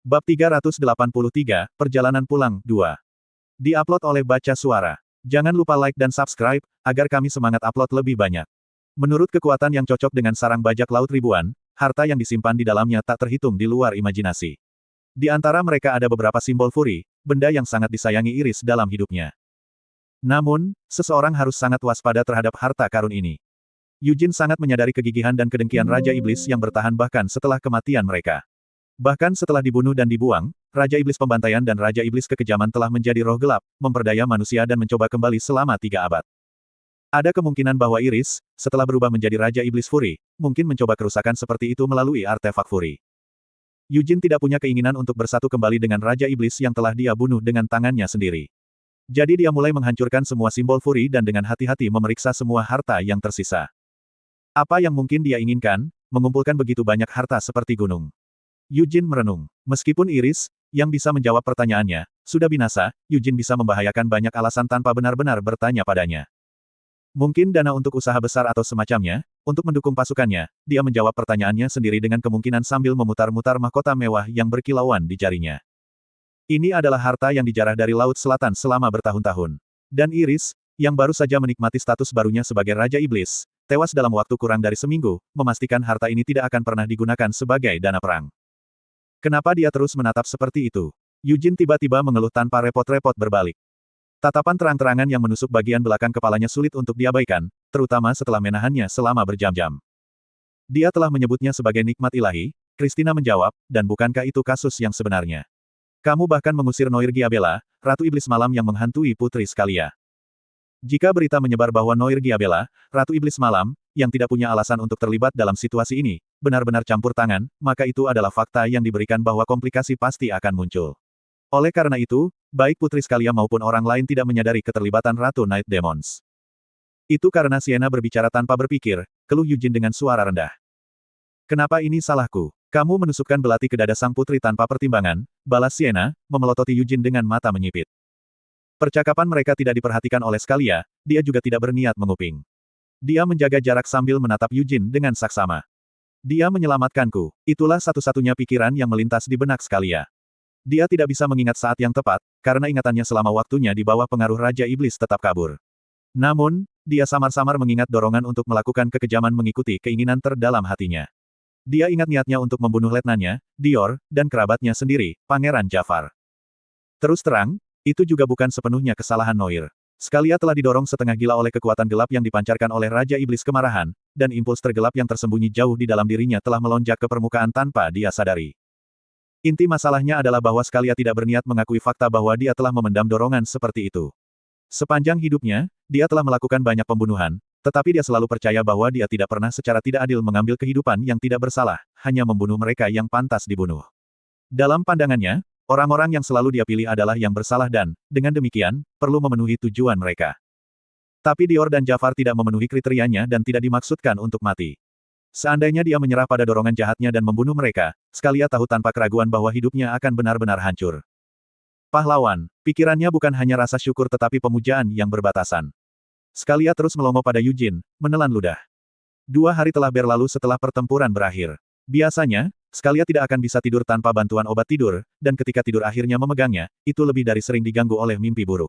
Bab 383, Perjalanan Pulang, 2. Di-upload oleh Baca Suara. Jangan lupa like dan subscribe, agar kami semangat upload lebih banyak. Menurut kekuatan yang cocok dengan sarang bajak laut ribuan, harta yang disimpan di dalamnya tak terhitung di luar imajinasi. Di antara mereka ada beberapa simbol Fury, benda yang sangat disayangi Iris dalam hidupnya. Namun, seseorang harus sangat waspada terhadap harta karun ini. Yujin sangat menyadari kegigihan dan kedengkian Raja Iblis yang bertahan bahkan setelah kematian mereka. Bahkan setelah dibunuh dan dibuang, Raja Iblis Pembantaian dan Raja Iblis Kekejaman telah menjadi roh gelap, memperdaya manusia dan mencoba kembali selama 3 abad. Ada kemungkinan bahwa Iris, setelah berubah menjadi Raja Iblis Fury, mungkin mencoba kerusakan seperti itu melalui artefak Fury. Yujin tidak punya keinginan untuk bersatu kembali dengan Raja Iblis yang telah dia bunuh dengan tangannya sendiri. Jadi dia mulai menghancurkan semua simbol Fury dan dengan hati-hati memeriksa semua harta yang tersisa. Apa yang mungkin dia inginkan? Mengumpulkan begitu banyak harta seperti gunung. Yujin merenung. Meskipun Iris, yang bisa menjawab pertanyaannya, sudah binasa, Yujin bisa membahayakan banyak alasan tanpa benar-benar bertanya padanya. Mungkin dana untuk usaha besar atau semacamnya, untuk mendukung pasukannya, dia menjawab pertanyaannya sendiri dengan kemungkinan sambil memutar-mutar mahkota mewah yang berkilauan di jarinya. Ini adalah harta yang dijarah dari Laut Selatan selama bertahun-tahun. Dan Iris, yang baru saja menikmati status barunya sebagai Raja Iblis, tewas dalam waktu kurang dari seminggu, memastikan harta ini tidak akan pernah digunakan sebagai dana perang. Kenapa dia terus menatap seperti itu? Yujin tiba-tiba mengeluh tanpa repot-repot berbalik. Tatapan terang-terangan yang menusuk bagian belakang kepalanya sulit untuk diabaikan, terutama setelah menahannya selama berjam-jam. Dia telah menyebutnya sebagai nikmat ilahi, Christina menjawab, dan bukankah itu kasus yang sebenarnya? Kamu bahkan mengusir Noir Giabella, Ratu Iblis Malam yang menghantui putri Scalia. Jika berita menyebar bahwa Noir Giabella, Ratu Iblis Malam, yang tidak punya alasan untuk terlibat dalam situasi ini, benar-benar campur tangan, maka itu adalah fakta yang diberikan bahwa komplikasi pasti akan muncul. Oleh karena itu, baik Putri Scalia maupun orang lain tidak menyadari keterlibatan Ratu Night Demons. Itu karena Sienna berbicara tanpa berpikir, keluh Yujin dengan suara rendah. Kenapa ini salahku? Kamu menusukkan belati ke dada sang putri tanpa pertimbangan, balas Sienna, memelototi Yujin dengan mata menyipit. Percakapan mereka tidak diperhatikan oleh Scalia, dia juga tidak berniat menguping. Dia menjaga jarak sambil menatap Yujin dengan saksama. Dia menyelamatkanku. Itulah satu-satunya pikiran yang melintas di benak Scalia. Dia tidak bisa mengingat saat yang tepat, karena ingatannya selama waktunya di bawah pengaruh Raja Iblis tetap kabur. Namun, dia samar-samar mengingat dorongan untuk melakukan kekejaman mengikuti keinginan terdalam hatinya. Dia ingat niatnya untuk membunuh letnanya, Dior, dan kerabatnya sendiri, Pangeran Jafar. Terus terang, itu juga bukan sepenuhnya kesalahan Noir. Scalia telah didorong setengah gila oleh kekuatan gelap yang dipancarkan oleh Raja Iblis Kemarahan, dan impuls tergelap yang tersembunyi jauh di dalam dirinya telah melonjak ke permukaan tanpa dia sadari. Inti masalahnya adalah bahwa Scalia tidak berniat mengakui fakta bahwa dia telah memendam dorongan seperti itu. Sepanjang hidupnya, dia telah melakukan banyak pembunuhan, tetapi dia selalu percaya bahwa dia tidak pernah secara tidak adil mengambil kehidupan yang tidak bersalah, hanya membunuh mereka yang pantas dibunuh. Dalam pandangannya, orang-orang yang selalu dia pilih adalah yang bersalah dan, dengan demikian, perlu memenuhi tujuan mereka. Tapi Dior dan Jafar tidak memenuhi kriterianya dan tidak dimaksudkan untuk mati. Seandainya dia menyerah pada dorongan jahatnya dan membunuh mereka, Scalia tahu tanpa keraguan bahwa hidupnya akan benar-benar hancur. Pahlawan, pikirannya bukan hanya rasa syukur tetapi pemujaan yang berbatasan. Scalia terus melongo pada Yujin, menelan ludah. 2 hari telah berlalu setelah pertempuran berakhir. Biasanya, Scalia tidak akan bisa tidur tanpa bantuan obat tidur, dan ketika tidur akhirnya memegangnya, itu lebih dari sering diganggu oleh mimpi buruk.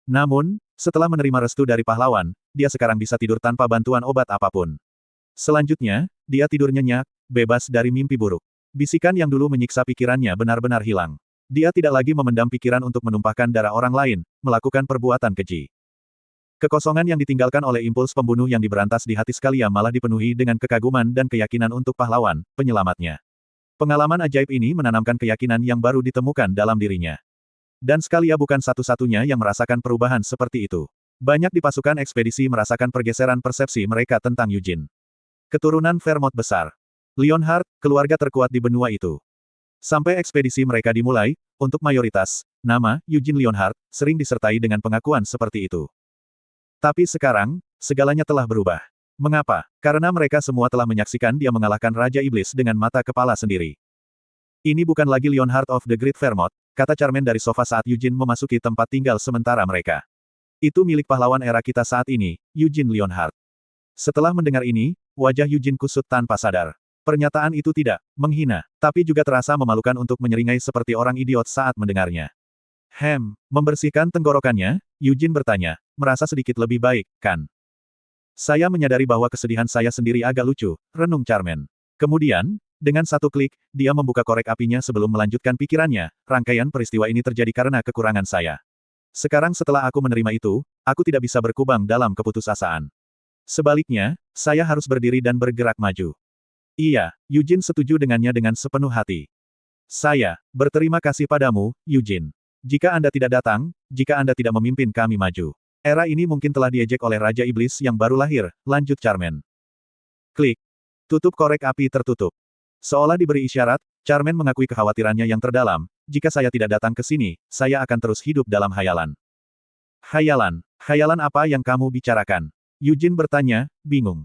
Namun, setelah menerima restu dari pahlawan, dia sekarang bisa tidur tanpa bantuan obat apapun. Selanjutnya, dia tidur nyenyak, bebas dari mimpi buruk. Bisikan yang dulu menyiksa pikirannya benar-benar hilang. Dia tidak lagi memendam pikiran untuk menumpahkan darah orang lain, melakukan perbuatan keji. Kekosongan yang ditinggalkan oleh impuls pembunuh yang diberantas di hati Scalia malah dipenuhi dengan kekaguman dan keyakinan untuk pahlawan, penyelamatnya. Pengalaman ajaib ini menanamkan keyakinan yang baru ditemukan dalam dirinya. Dan Scalia bukan satu-satunya yang merasakan perubahan seperti itu. Banyak di pasukan ekspedisi merasakan pergeseran persepsi mereka tentang Yujin. Keturunan Vermont besar. Leonhard, keluarga terkuat di benua itu. Sampai ekspedisi mereka dimulai, untuk mayoritas, nama, Yujin Leonhard, sering disertai dengan pengakuan seperti itu. Tapi sekarang, segalanya telah berubah. Mengapa? Karena mereka semua telah menyaksikan dia mengalahkan Raja Iblis dengan mata kepala sendiri. Ini bukan lagi Leonhard of the Great Vermont, kata Charmaine dari sofa saat Yujin memasuki tempat tinggal sementara mereka. Itu milik pahlawan era kita saat ini, Yujin Leonhard. Setelah mendengar ini, wajah Yujin kusut tanpa sadar. Pernyataan itu tidak menghina, tapi juga terasa memalukan untuk menyeringai seperti orang idiot saat mendengarnya. Membersihkan tenggorokannya, Eugene bertanya, merasa sedikit lebih baik, kan? Saya menyadari bahwa kesedihan saya sendiri agak lucu, renung Charmaine. Kemudian, dengan satu klik, dia membuka korek apinya sebelum melanjutkan pikirannya, rangkaian peristiwa ini terjadi karena kekurangan saya. Sekarang setelah aku menerima itu, aku tidak bisa berkubang dalam keputusasaan. Sebaliknya, saya harus berdiri dan bergerak maju. Iya, Eugene setuju dengannya dengan sepenuh hati. Saya berterima kasih padamu, Eugene. Jika Anda tidak datang, jika Anda tidak memimpin kami maju. Era ini mungkin telah diejek oleh Raja Iblis yang baru lahir, lanjut Charmaine. Klik. Tutup korek api tertutup. Seolah diberi isyarat, Charmaine mengakui kekhawatirannya yang terdalam, jika saya tidak datang ke sini, saya akan terus hidup dalam hayalan. Hayalan? Hayalan apa yang kamu bicarakan? Eugene bertanya, bingung.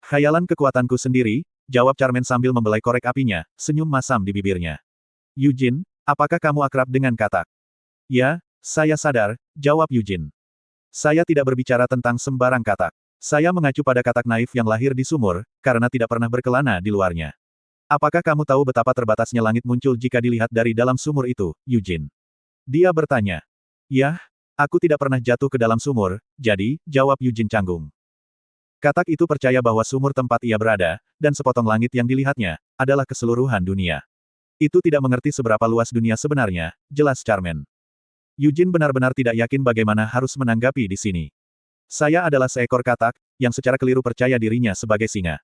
Hayalan kekuatanku sendiri, jawab Charmaine sambil membelai korek apinya, senyum masam di bibirnya. Eugene, apakah kamu akrab dengan katak? Ya, saya sadar, jawab Eugene. Saya tidak berbicara tentang sembarang katak. Saya mengacu pada katak naif yang lahir di sumur, karena tidak pernah berkelana di luarnya. Apakah kamu tahu betapa terbatasnya langit muncul jika dilihat dari dalam sumur itu, Eugene? Dia bertanya. Yah, aku tidak pernah jatuh ke dalam sumur, jadi, jawab Eugene canggung. Katak itu percaya bahwa sumur tempat ia berada, dan sepotong langit yang dilihatnya, adalah keseluruhan dunia. Itu tidak mengerti seberapa luas dunia sebenarnya, jelas Charmaine. Eugene benar-benar tidak yakin bagaimana harus menanggapi di sini. Saya adalah seekor katak, yang secara keliru percaya dirinya sebagai singa.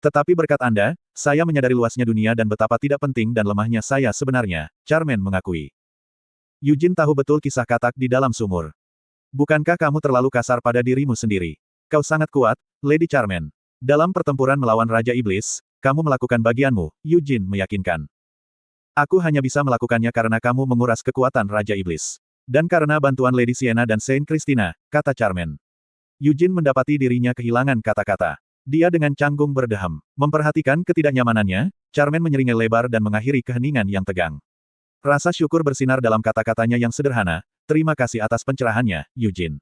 Tetapi berkat Anda, saya menyadari luasnya dunia dan betapa tidak penting dan lemahnya saya sebenarnya, Charmaine mengakui. Eugene tahu betul kisah katak di dalam sumur. Bukankah kamu terlalu kasar pada dirimu sendiri? Kau sangat kuat, Lady Charmaine. Dalam pertempuran melawan Raja Iblis, kamu melakukan bagianmu, Eugene meyakinkan. Aku hanya bisa melakukannya karena kamu menguras kekuatan Raja Iblis. Dan karena bantuan Lady Sienna dan Saint Christina, kata Charmaine. Eugene mendapati dirinya kehilangan kata-kata. Dia dengan canggung berdeham. Memperhatikan ketidaknyamanannya, Charmaine menyeringai lebar dan mengakhiri keheningan yang tegang. Rasa syukur bersinar dalam kata-katanya yang sederhana, terima kasih atas pencerahannya, Eugene.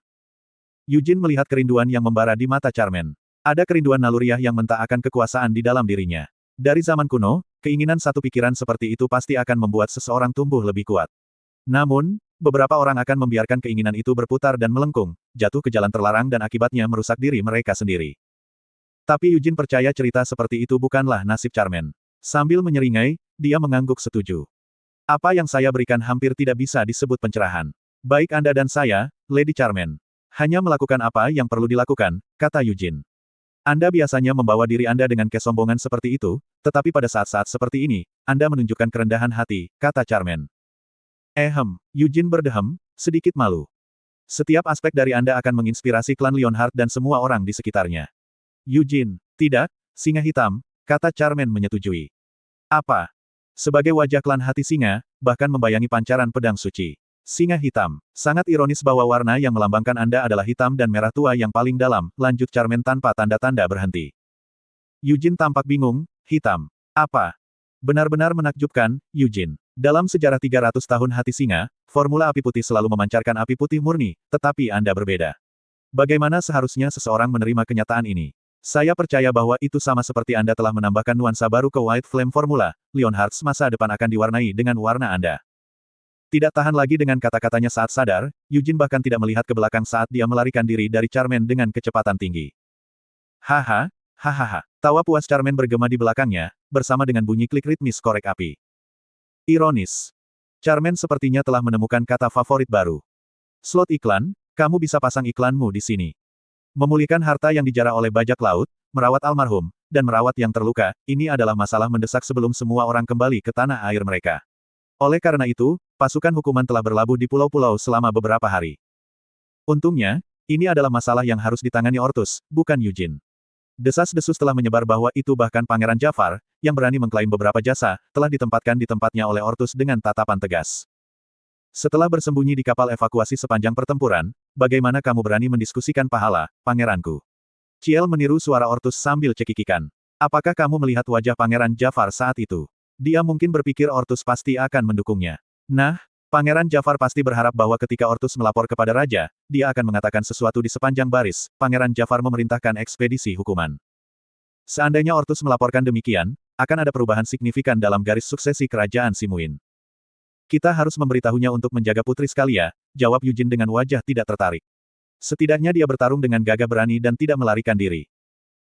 Eugene melihat kerinduan yang membara di mata Charmaine. Ada kerinduan naluriah yang mentaati kekuasaan di dalam dirinya. Dari zaman kuno, keinginan satu pikiran seperti itu pasti akan membuat seseorang tumbuh lebih kuat. Namun, beberapa orang akan membiarkan keinginan itu berputar dan melengkung, jatuh ke jalan terlarang dan akibatnya merusak diri mereka sendiri. Tapi Eugene percaya cerita seperti itu bukanlah nasib Charmaine. Sambil menyeringai, dia mengangguk setuju. Apa yang saya berikan hampir tidak bisa disebut pencerahan. Baik Anda dan saya, Lady Charmaine. Hanya melakukan apa yang perlu dilakukan, kata Eugene. Anda biasanya membawa diri Anda dengan kesombongan seperti itu, tetapi pada saat-saat seperti ini, Anda menunjukkan kerendahan hati, kata Charmaine. Eugene berdeham, sedikit malu. Setiap aspek dari Anda akan menginspirasi klan Lionheart dan semua orang di sekitarnya. Eugene, tidak, singa hitam, kata Charmaine menyetujui. Apa? Sebagai wajah klan hati singa, bahkan membayangi pancaran pedang suci. Singa hitam. Sangat ironis bahwa warna yang melambangkan Anda adalah hitam dan merah tua yang paling dalam, lanjut Charmaine tanpa tanda-tanda berhenti. Eugene tampak bingung, hitam. Apa? Benar-benar menakjubkan, Eugene. Dalam sejarah 300 tahun hati singa, formula api putih selalu memancarkan api putih murni, tetapi Anda berbeda. Bagaimana seharusnya seseorang menerima kenyataan ini? Saya percaya bahwa itu sama seperti Anda telah menambahkan nuansa baru ke White Flame formula, Lionheart's masa depan akan diwarnai dengan warna Anda. Tidak tahan lagi dengan kata-katanya saat sadar, Eugene bahkan tidak melihat ke belakang saat dia melarikan diri dari Charmaine dengan kecepatan tinggi. Hahaha. Tawa puas Charmaine bergema di belakangnya, bersama dengan bunyi klik ritmis korek api. Ironis. Charmaine sepertinya telah menemukan kata favorit baru. Slot iklan, kamu bisa pasang iklanmu di sini. Memulihkan harta yang dijarah oleh bajak laut, merawat almarhum, dan merawat yang terluka, ini adalah masalah mendesak sebelum semua orang kembali ke tanah air mereka. Oleh karena itu, pasukan hukuman telah berlabuh di pulau-pulau selama beberapa hari. Untungnya, ini adalah masalah yang harus ditangani Ortus, bukan Eugene. Desas-desus telah menyebar bahwa itu bahkan Pangeran Jafar, yang berani mengklaim beberapa jasa, telah ditempatkan di tempatnya oleh Ortus dengan tatapan tegas. Setelah bersembunyi di kapal evakuasi sepanjang pertempuran, bagaimana kamu berani mendiskusikan pahala, pangeranku? Ciel meniru suara Ortus sambil cekikikan. Apakah kamu melihat wajah Pangeran Jafar saat itu? Dia mungkin berpikir Ortus pasti akan mendukungnya. Nah, Pangeran Jafar pasti berharap bahwa ketika Ortus melapor kepada Raja, dia akan mengatakan sesuatu di sepanjang baris, Pangeran Jafar memerintahkan ekspedisi hukuman. Seandainya Ortus melaporkan demikian, akan ada perubahan signifikan dalam garis suksesi kerajaan Simuin. Kita harus memberitahunya untuk menjaga Putri Scalia, jawab Yujin dengan wajah tidak tertarik. Setidaknya dia bertarung dengan gagah berani dan tidak melarikan diri.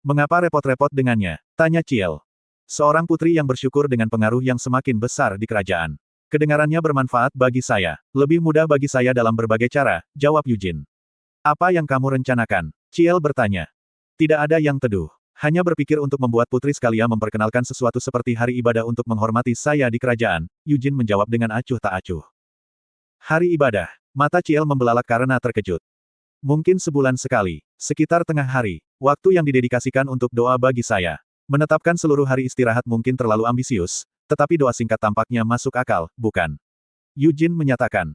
Mengapa repot-repot dengannya? Tanya Ciel. Seorang putri yang bersyukur dengan pengaruh yang semakin besar di kerajaan. Kedengarannya bermanfaat bagi saya. Lebih mudah bagi saya dalam berbagai cara, jawab Yujin. Apa yang kamu rencanakan? Ciel bertanya. Tidak ada yang teduh. Hanya berpikir untuk membuat Putri Scalia memperkenalkan sesuatu seperti hari ibadah untuk menghormati saya di kerajaan, Yujin menjawab dengan acuh tak acuh. Hari ibadah. Mata Ciel membelalak karena terkejut. Mungkin sebulan sekali, sekitar tengah hari, waktu yang didedikasikan untuk doa bagi saya. Menetapkan seluruh hari istirahat mungkin terlalu ambisius, tetapi doa singkat tampaknya masuk akal, bukan? Yujin menyatakan.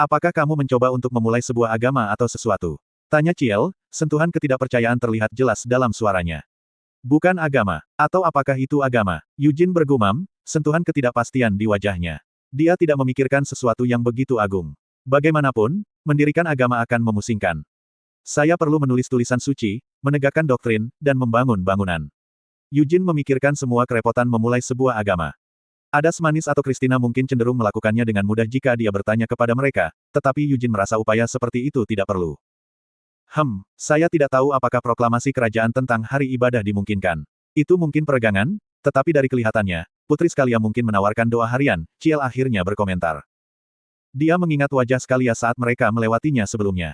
Apakah kamu mencoba untuk memulai sebuah agama atau sesuatu? Tanya Ciel, sentuhan ketidakpercayaan terlihat jelas dalam suaranya. Bukan agama. Atau apakah itu agama? Yujin bergumam, sentuhan ketidakpastian di wajahnya. Dia tidak memikirkan sesuatu yang begitu agung. Bagaimanapun, mendirikan agama akan memusingkan. Saya perlu menulis tulisan suci, menegakkan doktrin, dan membangun bangunan. Yujin memikirkan semua kerepotan memulai sebuah agama. Adas manis atau Kristina mungkin cenderung melakukannya dengan mudah jika dia bertanya kepada mereka, tetapi Yujin merasa upaya seperti itu tidak perlu. Saya tidak tahu apakah proklamasi kerajaan tentang hari ibadah dimungkinkan. Itu mungkin peregangan, tetapi dari kelihatannya, Putri Scalia mungkin menawarkan doa harian, Ciel akhirnya berkomentar. Dia mengingat wajah Scalia saat mereka melewatinya sebelumnya.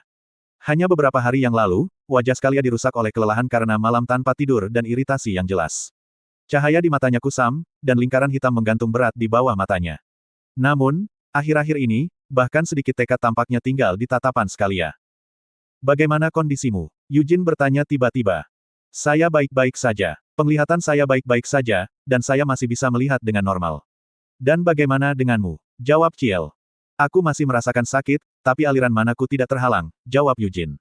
Hanya beberapa hari yang lalu, wajah Scalia dirusak oleh kelelahan karena malam tanpa tidur dan iritasi yang jelas. Cahaya di matanya kusam, dan lingkaran hitam menggantung berat di bawah matanya. Namun, akhir-akhir ini, bahkan sedikit tekad tampaknya tinggal di tatapan Scalia. Bagaimana kondisimu? Yujin bertanya tiba-tiba. Saya baik-baik saja. Penglihatan saya baik-baik saja, dan saya masih bisa melihat dengan normal. Dan bagaimana denganmu? Jawab Ciel. Aku masih merasakan sakit, tapi aliran manaku tidak terhalang, jawab Yujin.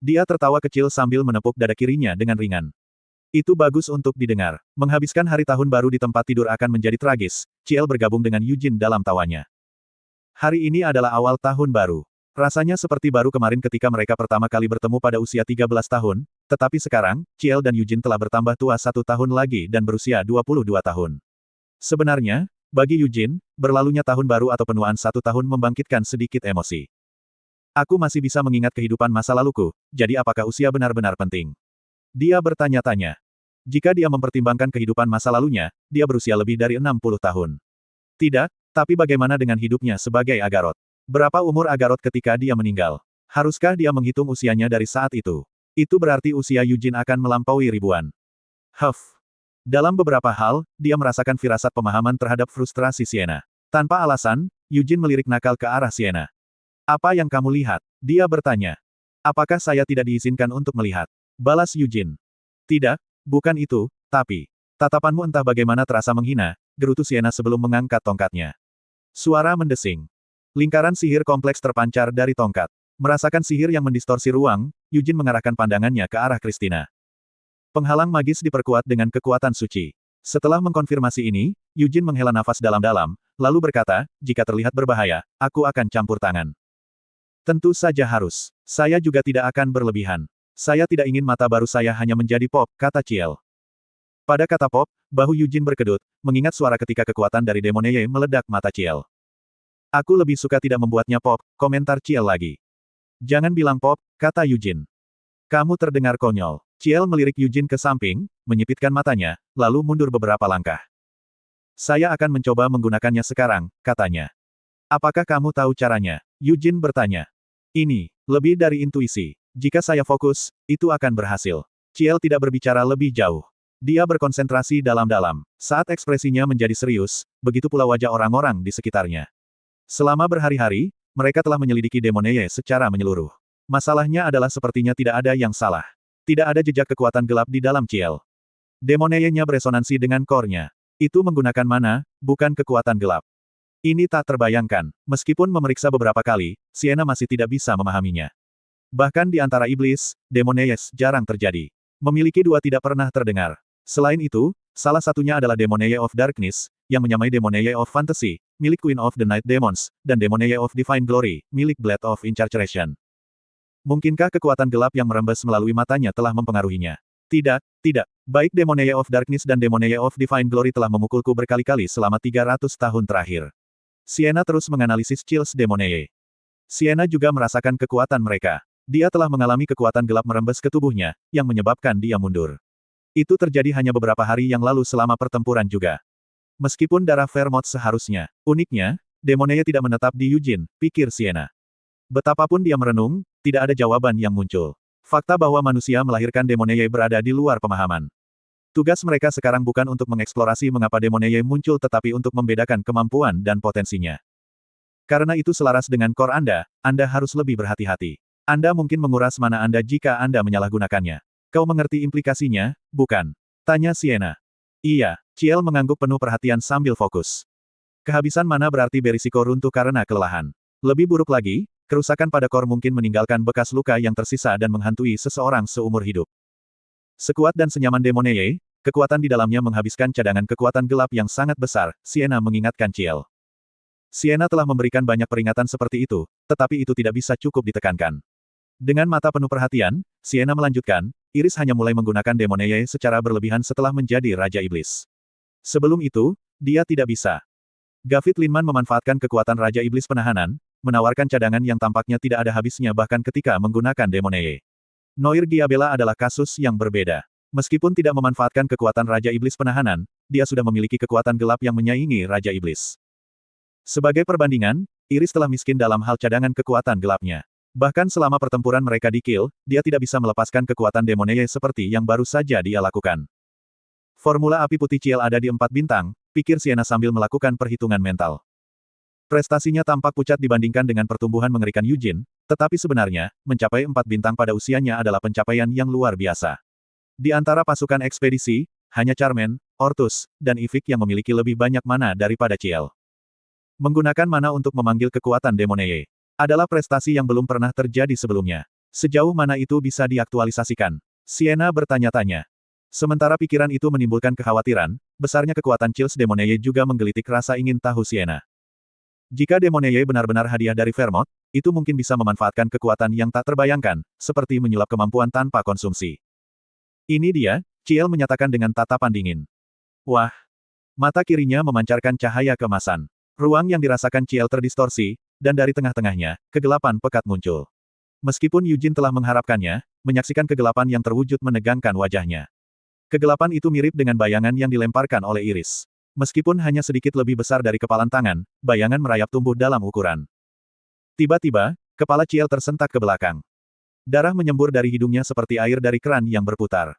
Dia tertawa kecil sambil menepuk dada kirinya dengan ringan. Itu bagus untuk didengar. Menghabiskan hari tahun baru di tempat tidur akan menjadi tragis, Ciel bergabung dengan Yujin dalam tawanya. Hari ini adalah awal tahun baru. Rasanya seperti baru kemarin ketika mereka pertama kali bertemu pada usia 13 tahun, tetapi sekarang, Ciel dan Yujin telah bertambah tua 1 tahun lagi dan berusia 22 tahun. Sebenarnya, bagi Yujin, berlalunya tahun baru atau penuaan 1 tahun membangkitkan sedikit emosi. Aku masih bisa mengingat kehidupan masa laluku, jadi apakah usia benar-benar penting? Dia bertanya-tanya. Jika dia mempertimbangkan kehidupan masa lalunya, dia berusia lebih dari 60 tahun. Tidak, tapi bagaimana dengan hidupnya sebagai Agarot? Berapa umur Agarot ketika dia meninggal? Haruskah dia menghitung usianya dari saat itu? Itu berarti usia Yujin akan melampaui ribuan. Dalam beberapa hal, dia merasakan firasat pemahaman terhadap frustrasi Sienna. Tanpa alasan, Yujin melirik nakal ke arah Sienna. Apa yang kamu lihat? Dia bertanya. Apakah saya tidak diizinkan untuk melihat? Balas Yujin. Tidak, bukan itu, tapi. Tatapanmu entah bagaimana terasa menghina, gerutu Sienna sebelum mengangkat tongkatnya. Suara mendesing. Lingkaran sihir kompleks terpancar dari tongkat. Merasakan sihir yang mendistorsi ruang, Yujin mengarahkan pandangannya ke arah Kristina. Penghalang magis diperkuat dengan kekuatan suci. Setelah mengkonfirmasi ini, Yujin menghela nafas dalam-dalam, lalu berkata, jika terlihat berbahaya, aku akan campur tangan. Tentu saja harus. Saya juga tidak akan berlebihan. Saya tidak ingin mata baru saya hanya menjadi pop, kata Ciel. Pada kata pop, bahu Yujin berkedut, mengingat suara ketika kekuatan dari Demoneye meledak mata Ciel. Aku lebih suka tidak membuatnya pop, komentar Ciel lagi. Jangan bilang pop, kata Yujin. Kamu terdengar konyol. Ciel melirik Yujin ke samping, menyipitkan matanya, lalu mundur beberapa langkah. Saya akan mencoba menggunakannya sekarang, katanya. Apakah kamu tahu caranya? Yujin bertanya. Ini, lebih dari intuisi. Jika saya fokus, itu akan berhasil. Ciel tidak berbicara lebih jauh. Dia berkonsentrasi dalam-dalam. Saat ekspresinya menjadi serius, begitu pula wajah orang-orang di sekitarnya. Selama berhari-hari, mereka telah menyelidiki Demoneye secara menyeluruh. Masalahnya adalah sepertinya tidak ada yang salah. Tidak ada jejak kekuatan gelap di dalam Ciel. Demoneye-nya beresonansi dengan core-nya. Itu menggunakan mana, bukan kekuatan gelap. Ini tak terbayangkan. Meskipun memeriksa beberapa kali, Sienna masih tidak bisa memahaminya. Bahkan di antara iblis, Demoneyes jarang terjadi. Memiliki dua tidak pernah terdengar. Selain itu, salah satunya adalah Demoneye of Darkness, yang menyamai Demoneye of Fantasy, milik Queen of the Night Demons, dan Demoneye of Divine Glory, milik Blade of Incarceration. Mungkinkah kekuatan gelap yang merembes melalui matanya telah mempengaruhinya? Tidak, tidak. Baik Demonae of Darkness dan Demonae of Divine Glory telah memukulku berkali-kali selama 300 tahun terakhir. Sienna terus menganalisis Chills Demonae. Sienna juga merasakan kekuatan mereka. Dia telah mengalami kekuatan gelap merembes ke tubuhnya, yang menyebabkan dia mundur. Itu terjadi hanya beberapa hari yang lalu selama pertempuran juga. Meskipun darah Vermont seharusnya. Uniknya, Demonae tidak menetap di Eugene, pikir Sienna. Betapapun dia merenung, tidak ada jawaban yang muncul. Fakta bahwa manusia melahirkan Demonae berada di luar pemahaman. Tugas mereka sekarang bukan untuk mengeksplorasi mengapa Demonae muncul tetapi untuk membedakan kemampuan dan potensinya. Karena itu selaras dengan core Anda harus lebih berhati-hati. Anda mungkin menguras mana Anda jika Anda menyalahgunakannya. Kau mengerti implikasinya, bukan? Tanya Sienna. Iya, Ciel mengangguk penuh perhatian sambil fokus. Kehabisan mana berarti berisiko runtuh karena kelelahan. Lebih buruk lagi, kerusakan pada core mungkin meninggalkan bekas luka yang tersisa dan menghantui seseorang seumur hidup. Sekuat dan senyaman Demonae, kekuatan di dalamnya menghabiskan cadangan kekuatan gelap yang sangat besar, Sienna mengingatkan Ciel. Sienna telah memberikan banyak peringatan seperti itu, tetapi itu tidak bisa cukup ditekankan. Dengan mata penuh perhatian, Sienna melanjutkan, Iris hanya mulai menggunakan Demonae secara berlebihan setelah menjadi Raja Iblis. Sebelum itu, dia tidak bisa. Gavit Linman memanfaatkan kekuatan Raja Iblis penahanan, menawarkan cadangan yang tampaknya tidak ada habisnya bahkan ketika menggunakan Demonae. Noir Giabella adalah kasus yang berbeda. Meskipun tidak memanfaatkan kekuatan Raja Iblis penahanan, dia sudah memiliki kekuatan gelap yang menyaingi Raja Iblis. Sebagai perbandingan, Iris telah miskin dalam hal cadangan kekuatan gelapnya. Bahkan selama pertempuran mereka di Kill, dia tidak bisa melepaskan kekuatan Demonae seperti yang baru saja dia lakukan. Formula api putih Ciel ada di 4 bintang, pikir Sienna sambil melakukan perhitungan mental. Prestasinya tampak pucat dibandingkan dengan pertumbuhan mengerikan Eugene, tetapi sebenarnya, mencapai 4 bintang pada usianya adalah pencapaian yang luar biasa. Di antara pasukan ekspedisi, hanya Charmaine, Ortus, dan Ivik yang memiliki lebih banyak mana daripada Ciel. Menggunakan mana untuk memanggil kekuatan Demonae adalah prestasi yang belum pernah terjadi sebelumnya. Sejauh mana itu bisa diaktualisasikan? Sienna bertanya-tanya. Sementara pikiran itu menimbulkan kekhawatiran, besarnya kekuatan Chills Demonae juga menggelitik rasa ingin tahu Sienna. Jika Demonae benar-benar hadiah dari Vermont, itu mungkin bisa memanfaatkan kekuatan yang tak terbayangkan, seperti menyulap kemampuan tanpa konsumsi. Ini dia, Ciel menyatakan dengan tatapan dingin. Wah! Mata kirinya memancarkan cahaya keemasan. Ruang yang dirasakan Ciel terdistorsi, dan dari tengah-tengahnya, kegelapan pekat muncul. Meskipun Eugene telah mengharapkannya, menyaksikan kegelapan yang terwujud menegangkan wajahnya. Kegelapan itu mirip dengan bayangan yang dilemparkan oleh Iris. Meskipun hanya sedikit lebih besar dari kepalan tangan, bayangan merayap tumbuh dalam ukuran. Tiba-tiba, kepala Ciel tersentak ke belakang. Darah menyembur dari hidungnya seperti air dari keran yang berputar.